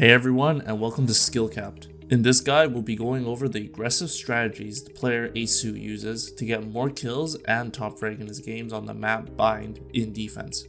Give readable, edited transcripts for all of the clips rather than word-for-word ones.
Hey everyone, and welcome to SkillCapped. In this guide, we'll be going over the aggressive strategies the player aceu uses to get more kills and top rank in his games on the map Bind in defense.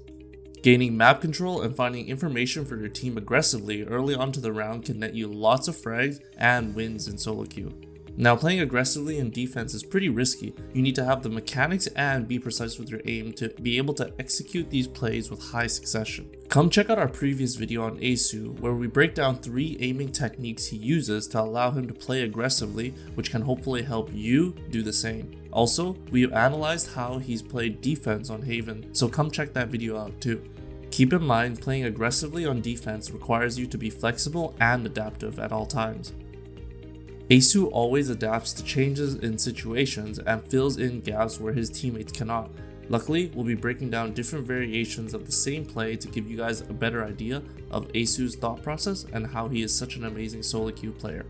Gaining map control and finding information for your team aggressively early on to the round can net you lots of frags and wins in solo queue. Now, playing aggressively in defense is pretty risky. You need to have the mechanics and be precise with your aim to be able to execute these plays with high succession. Come check out our previous video on aceu, where we break down 3 aiming techniques he uses to allow him to play aggressively, which can hopefully help you do the same. Also, we have analyzed how he's played defense on Haven, so come check that video out too. Keep in mind, playing aggressively on defense requires you to be flexible and adaptive at all times. Aceu always adapts to changes in situations and fills in gaps where his teammates cannot. Luckily, we'll be breaking down different variations of the same play to give you guys a better idea of aceu's thought process and how he is such an amazing solo queue player.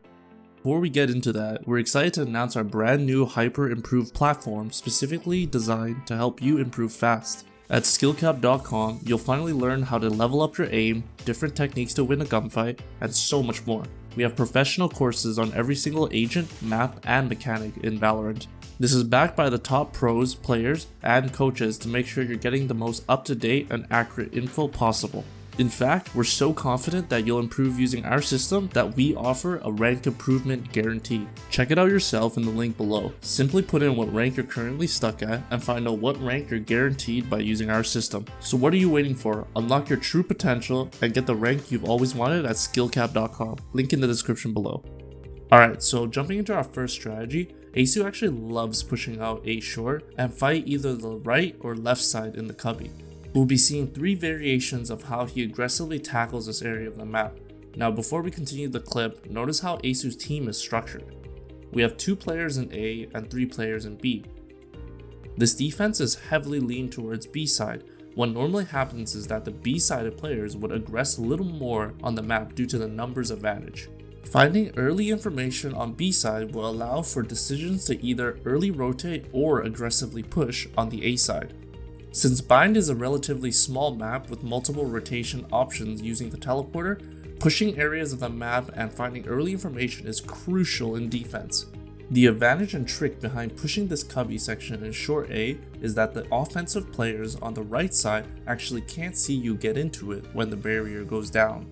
Before we get into that, we're excited to announce our brand new hyper improved platform specifically designed to help you improve fast. At SkillCapped.com, you'll finally learn how to level up your aim, different techniques to win a gunfight, and so much more. We have professional courses on every single agent, map, and mechanic in Valorant. This is backed by the top pros, players, and coaches to make sure you're getting the most up-to-date and accurate info possible. In fact, we're so confident that you'll improve using our system that we offer a rank improvement guarantee. Check it out yourself in the link below. Simply put in what rank you're currently stuck at and find out what rank you're guaranteed by using our system. So what are you waiting for? Unlock your true potential and get the rank you've always wanted at skillcapped.com. Link in the description below. Alright, so jumping into our first strategy, aceu actually loves pushing out A short and fight either the right or left side in the cubby. We'll be seeing 3 variations of how he aggressively tackles this area of the map. Now, before we continue the clip, notice how aceu's team is structured. We have 2 players in A and 3 players in B. This defense is heavily leaned towards B side. What normally happens is that the B sided players would aggress a little more on the map due to the numbers advantage. Finding early information on B side will allow for decisions to either early rotate or aggressively push on the A side. Since Bind is a relatively small map with multiple rotation options using the teleporter, pushing areas of the map and finding early information is crucial in defense. The advantage and trick behind pushing this cubby section in short A is that the offensive players on the right side actually can't see you get into it when the barrier goes down.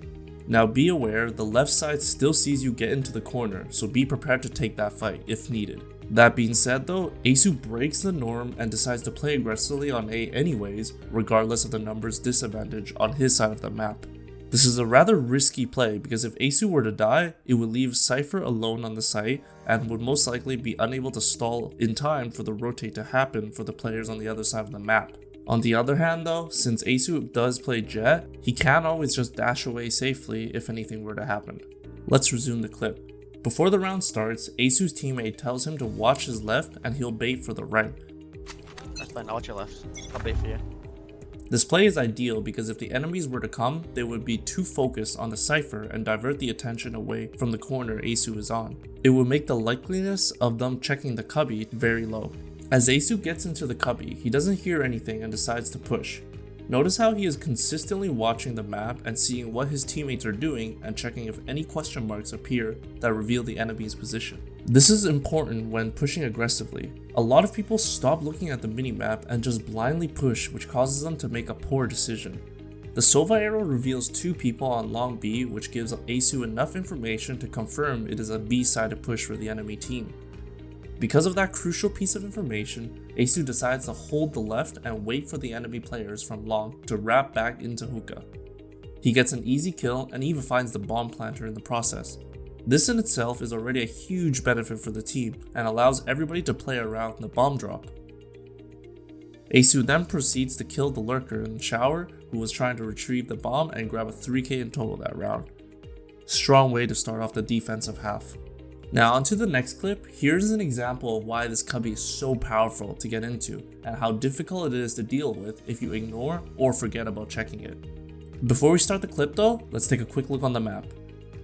Now be aware, the left side still sees you get into the corner, so be prepared to take that fight if needed. That being said though, aceu breaks the norm and decides to play aggressively on A anyways, regardless of the numbers disadvantage on his side of the map. This is a rather risky play because if aceu were to die, it would leave Cypher alone on the site and would most likely be unable to stall in time for the rotate to happen for the players on the other side of the map. On the other hand though, since aceu does play Jet, he can't always just dash away safely if anything were to happen. Let's resume the clip. Before the round starts, aceu's teammate tells him to watch his left and he'll bait for the right. That's fine, I'll watch your left. I'll bait for you. This play is ideal because if the enemies were to come, they would be too focused on the Cypher and divert the attention away from the corner aceu is on. It would make the likeliness of them checking the cubby very low. As aceu gets into the cubby, he doesn't hear anything and decides to push. Notice how he is consistently watching the map and seeing what his teammates are doing and checking if any question marks appear that reveal the enemy's position. This is important when pushing aggressively. A lot of people stop looking at the minimap and just blindly push, which causes them to make a poor decision. The Sova arrow reveals 2 people on long B, which gives aceu enough information to confirm it is a B-sided push for the enemy team. Because of that crucial piece of information, aceu decides to hold the left and wait for the enemy players from long to wrap back into Hookah. He gets an easy kill and even finds the bomb planter in the process. This in itself is already a huge benefit for the team and allows everybody to play around the bomb drop. Aceu then proceeds to kill the lurker in the shower who was trying to retrieve the bomb and grab a 3k in total that round. Strong way to start off the defensive half. Now onto the next clip. Here's an example of why this cubby is so powerful to get into and how difficult it is to deal with if you ignore or forget about checking it. Before we start the clip though, let's take a quick look on the map.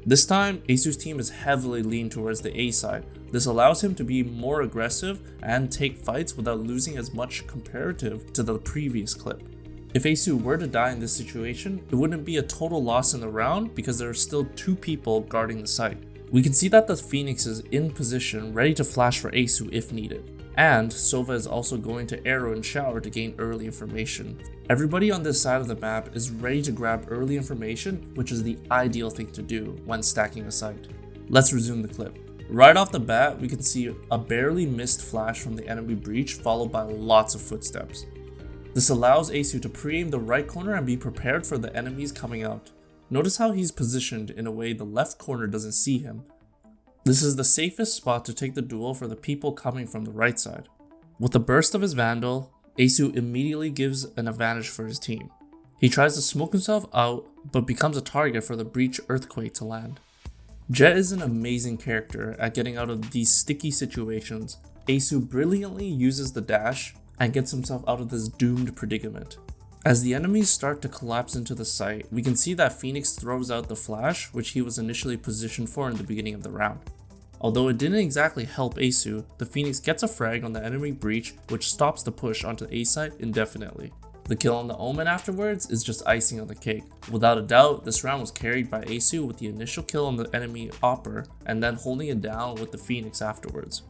This time, aceu's team is heavily leaned towards the A side. This allows him to be more aggressive and take fights without losing as much comparative to the previous clip. If aceu were to die in this situation, it wouldn't be a total loss in the round because there are still 2 people guarding the site. We can see that the Phoenix is in position ready to flash for aceu if needed. And Sova is also going to arrow and shower to gain early information. Everybody on this side of the map is ready to grab early information, which is the ideal thing to do when stacking a site. Let's resume the clip. Right off the bat, we can see a barely missed flash from the enemy breach followed by lots of footsteps. This allows aceu to pre-aim the right corner and be prepared for the enemies coming out. Notice how he's positioned in a way the left corner doesn't see him. This is the safest spot to take the duel for the people coming from the right side. With the burst of his Vandal, aceu immediately gives an advantage for his team. He tries to smoke himself out, but becomes a target for the breach earthquake to land. Jett is an amazing character at getting out of these sticky situations. Aceu brilliantly uses the dash and gets himself out of this doomed predicament. As the enemies start to collapse into the site, we can see that Phoenix throws out the flash, which he was initially positioned for in the beginning of the round. Although it didn't exactly help aceu, the Phoenix gets a frag on the enemy breach, which stops the push onto the A site indefinitely. The kill on the Omen afterwards is just icing on the cake. Without a doubt, this round was carried by aceu with the initial kill on the enemy Opper and then holding it down with the Phoenix afterwards.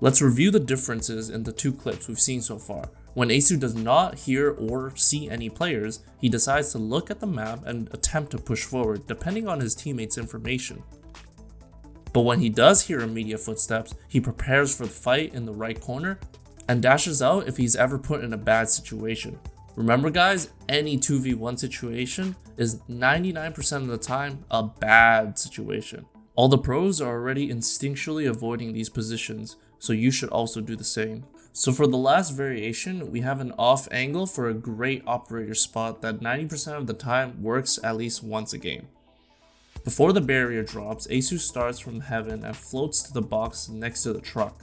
Let's review the differences in the 2 clips we've seen so far. When aceu does not hear or see any players, he decides to look at the map and attempt to push forward depending on his teammates' information. But when he does hear immediate footsteps, he prepares for the fight in the right corner and dashes out if he's ever put in a bad situation. Remember guys, any 2v1 situation is 99% of the time a bad situation. All the pros are already instinctually avoiding these positions, so you should also do the same. So for the last variation, we have an off angle for a great operator spot that 90% of the time works at least once a game. Before the barrier drops, aceu starts from heaven and floats to the box next to the truck.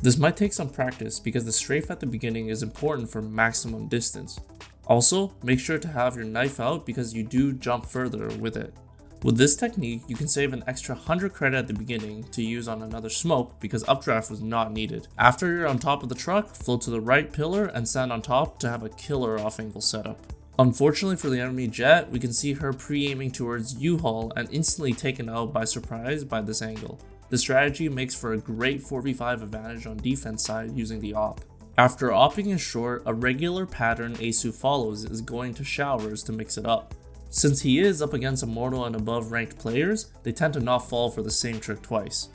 This might take some practice because the strafe at the beginning is important for maximum distance. Also, make sure to have your knife out because you do jump further with it. With this technique, you can save an extra 100 credit at the beginning to use on another smoke because updraft was not needed. After you're on top of the truck, float to the right pillar and stand on top to have a killer off angle setup. Unfortunately for the enemy Jett, we can see her pre-aiming towards U-Haul and instantly taken out by surprise by this angle. The strategy makes for a great 4v5 advantage on defense side using the op. After opping in short, a regular pattern aceu follows is going to showers to mix it up. Since he is up against immortal and above ranked players, they tend to not fall for the same trick twice.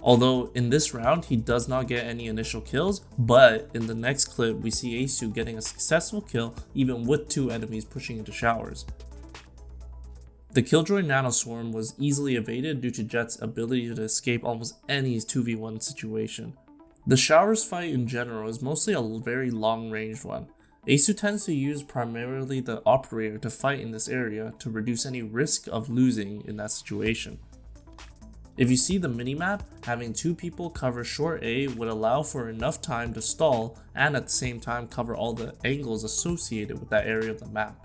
Although in this round he does not get any initial kills, but in the next clip we see aceu getting a successful kill even with 2 enemies pushing into showers. The Killjoy Nanoswarm was easily evaded due to Jett's ability to escape almost any 2v1 situation. The showers fight in general is mostly a very long ranged one. Aceu tends to use primarily the operator to fight in this area to reduce any risk of losing in that situation. If you see the minimap, having 2 people cover short A would allow for enough time to stall and at the same time cover all the angles associated with that area of the map.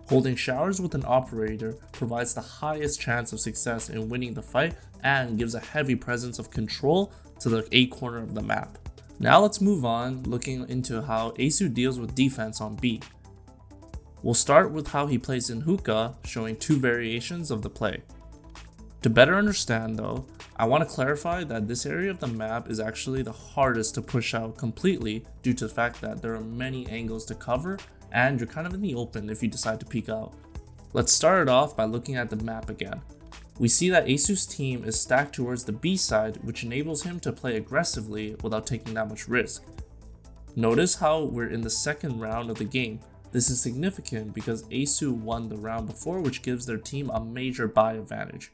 Holding showers with an operator provides the highest chance of success in winning the fight and gives a heavy presence of control to the A corner of the map. Now let's move on looking into how aceu deals with defense on B. We'll start with how he plays in Hookah, showing 2 variations of the play. To better understand though, I want to clarify that this area of the map is actually the hardest to push out completely due to the fact that there are many angles to cover and you're kind of in the open if you decide to peek out. Let's start it off by looking at the map again. We see that aceu's team is stacked towards the B side, which enables him to play aggressively without taking that much risk. Notice how we're in the second round of the game. This is significant because aceu won the round before, which gives their team a major buy advantage.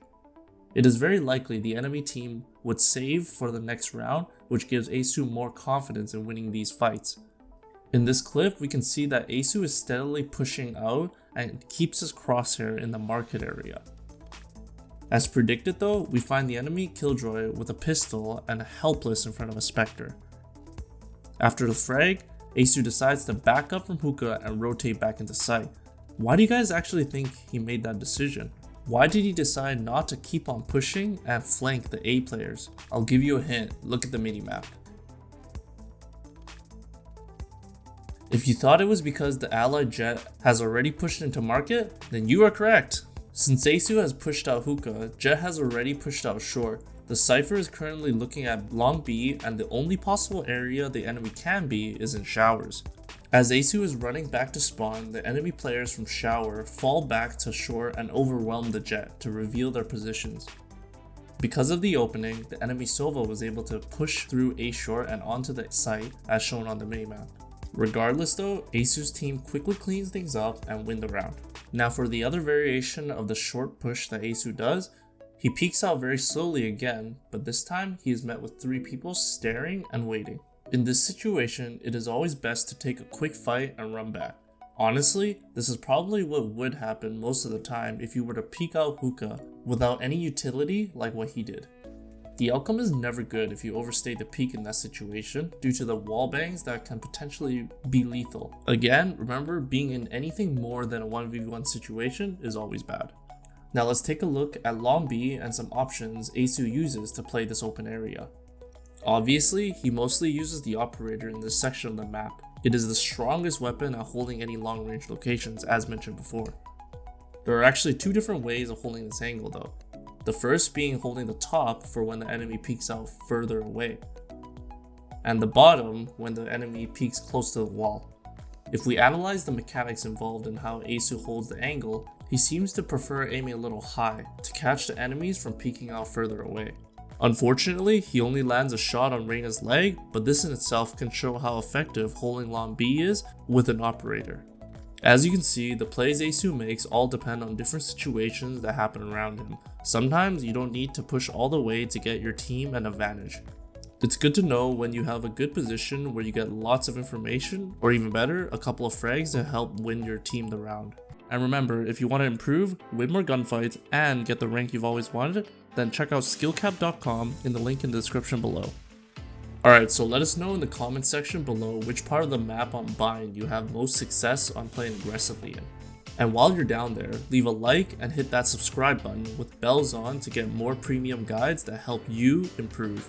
It is very likely the enemy team would save for the next round, which gives aceu more confidence in winning these fights. In this clip, we can see that aceu is steadily pushing out and keeps his crosshair in the market area. As predicted though, we find the enemy Killjoy with a pistol and helpless in front of a Spectre. After the frag, aceu decides to back up from Hookah and rotate back into sight. Why do you guys actually think he made that decision? Why did he decide not to keep on pushing and flank the A players? I'll give you a hint, look at the minimap. If you thought it was because the allied Jet has already pushed into market, then you are correct. Since aceu has pushed out Hookah, Jet has already pushed out short. The Cypher is currently looking at long B, and the only possible area the enemy can be is in showers. As aceu is running back to spawn, the enemy players from shower fall back to short and overwhelm the Jet to reveal their positions. Because of the opening, the enemy Sova was able to push through A short and onto the site as shown on the minimap. Regardless though, aceu's team quickly cleans things up and win the round. Now for the other variation of the short push that aceu does, he peeks out very slowly again, but this time he is met with 3 people staring and waiting. In this situation, it is always best to take a quick fight and run back. Honestly, this is probably what would happen most of the time if you were to peek out Hookah without any utility like what he did. The outcome is never good if you overstay the peak in that situation due to the wall bangs that can potentially be lethal. Again, remember, being in anything more than a 1v1 situation is always bad. Now let's take a look at long B and some options aceu uses to play this open area. Obviously, he mostly uses the operator in this section of the map. It is the strongest weapon at holding any long range locations as mentioned before. There are actually 2 different ways of holding this angle though. The first being holding the top for when the enemy peeks out further away, and the bottom when the enemy peeks close to the wall. If we analyze the mechanics involved in how aceu holds the angle, he seems to prefer aiming a little high to catch the enemies from peeking out further away. Unfortunately, he only lands a shot on Reyna's leg, but this in itself can show how effective holding long B is with an operator. As you can see, the plays aceu makes all depend on different situations that happen around him. Sometimes you don't need to push all the way to get your team an advantage. It's good to know when you have a good position where you get lots of information, or even better, a couple of frags to help win your team the round. And remember, if you want to improve, win more gunfights, and get the rank you've always wanted, then check out SkillCapped.com in the link in the description below. Alright, so let us know in the comment section below which part of the map on Bind you have most success on playing aggressively in. And while you're down there, leave a like and hit that subscribe button with bells on to get more premium guides that help you improve.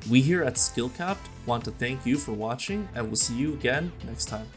We here at SkillCapped want to thank you for watching, and we'll see you again next time.